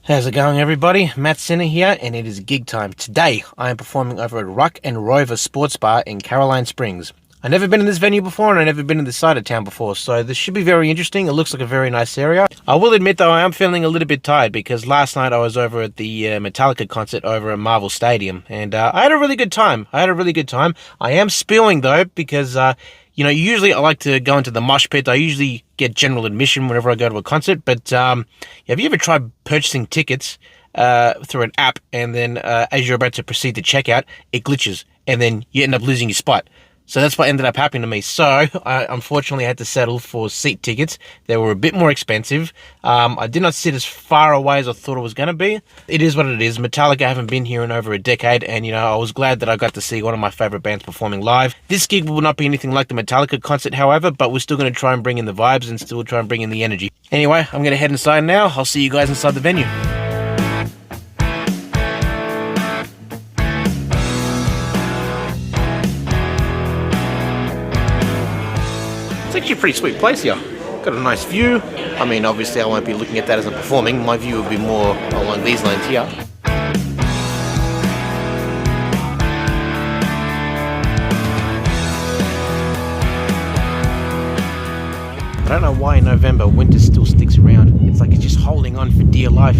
How's it going, everybody? Matt Cynner here, and it is gig time. Today, I am performing over at Ruck and Rover Sports Bar in Caroline Springs. I've never been in this venue before, and I've never been in this side of town before, so this should be very interesting. It looks like a very nice area. I will admit, though, I am feeling a little bit tired, because last night I was over at the Metallica concert over at Marvel Stadium, and I had a really good time. I am spewing, though, because usually I like to go into the mosh pit. I usually get general admission whenever I go to a concert, but have you ever tried purchasing tickets through an app, and then as you're about to proceed to checkout, it glitches, and then you end up losing your spot? So that's what ended up happening to me. So I unfortunately had to settle for seat tickets. They were a bit more expensive. I did not sit as far away as I thought it was going to be. It is what it is. Metallica haven't been here in over a decade, and I was glad that I got to see one of my favorite bands performing live. This gig will not be anything like the Metallica concert, however, but we're still going to try and bring in the vibes and still try and bring in the energy. Anyway, I'm going to head inside now. I'll see you guys inside the venue. It's actually a pretty sweet place here. Got a nice view. I mean, obviously I won't be looking at that as I'm performing. My view will be more along these lines here. I don't know why in November winter still sticks around. It's like it's just holding on for dear life,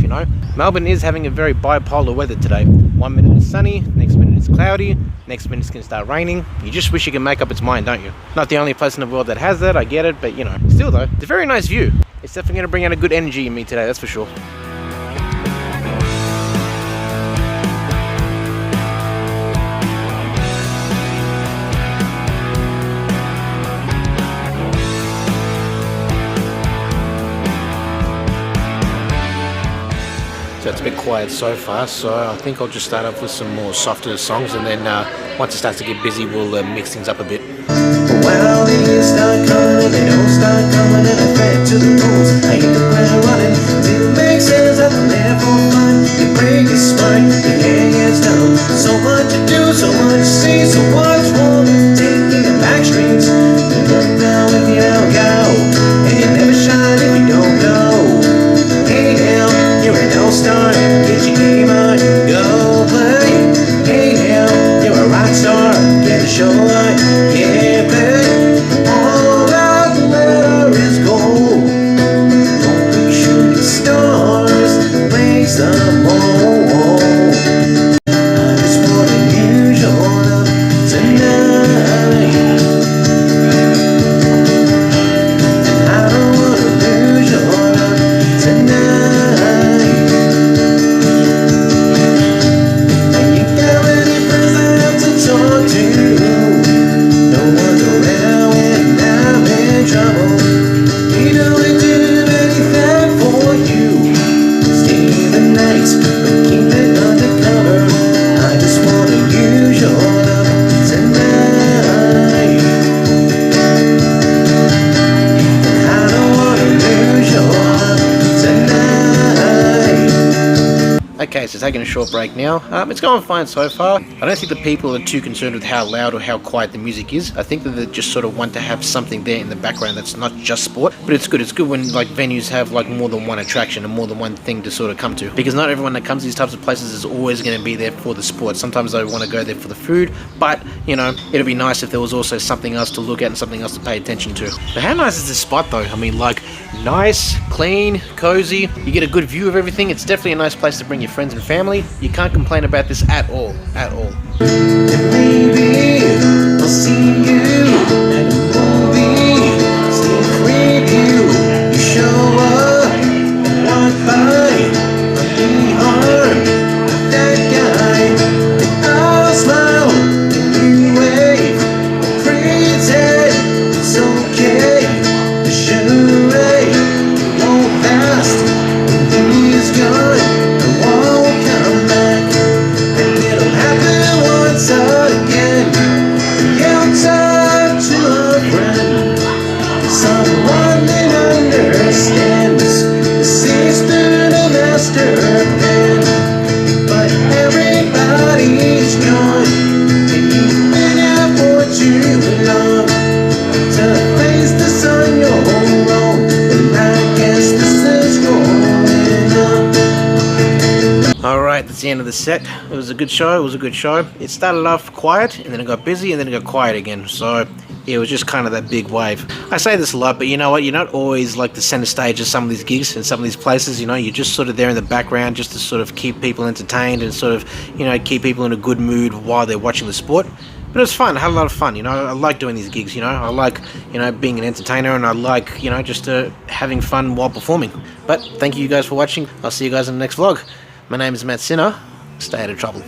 Melbourne is having a very bipolar weather today. 1 minute it's sunny, next minute it's cloudy, next minute it's going to start raining. You just wish you could make up its mind, don't you? Not the only place in the world that has that, I get it, but still though, it's a very nice view. It's definitely going to bring out a good energy in me today, that's for sure. So it's a bit quiet so far, so I think I'll just start off with some more softer songs, and then once it starts to get busy, we'll mix things up a bit. Well, the years start coming and they don't start coming, and I fed to the rules. I hit the ground running. It makes sense that I'm there for fun. You break your spine, your hair gets down. So much to do, so much to see, so what's wrong? Taking the back streets, you look down if you don't go, and you never shine if you don't know. Hey now, you're an all-star, get your game on, go play. Hey now, you're a rock star, get a show on, yeah play. All that glitter is gold, only shooting stars breaks the mold. I just wanna use your love tonight, and I don't wanna lose your love tonight. Okay, so taking a short break now. It's going fine so far. I don't think the people are too concerned with how loud or how quiet the music is. I think that they just sort of want to have something there in the background that's not just sport. But it's good. It's good when venues have more than one attraction and more than one thing to sort of come to. Because not everyone that comes to these types of places is always going to be there for the sport. Sometimes they want to go there for the food. But, it'd be nice if there was also something else to look at and something else to pay attention to. But how nice is this spot though? I mean, nice, clean, cozy. You get a good view of everything. It's definitely a nice place to bring your friends and family. You can't complain about this at all. Maybe I'll see you at a movie, sneak preview. You show up and walk by, I'll be hard with that guy. And I'll smile and you wave, pretend it's okay. The charade won't last when he's gone. I won't come back, and it'll happen once again. The outside Alright, that's the end of the set. It was a good show, It started off quiet, and then it got busy, and then it got quiet again. So, yeah, it was just kind of that big wave. I say this a lot, but you know what? You're not always like the center stage of some of these gigs and some of these places, you're just sort of there in the background just to sort of keep people entertained and sort of, keep people in a good mood while they're watching the sport. But it was fun. I had a lot of fun. I like doing these gigs. I like, being an entertainer, and I like, just having fun while performing. But thank you guys for watching. I'll see you guys in the next vlog. My name is Matt Cynner. Stay out of trouble.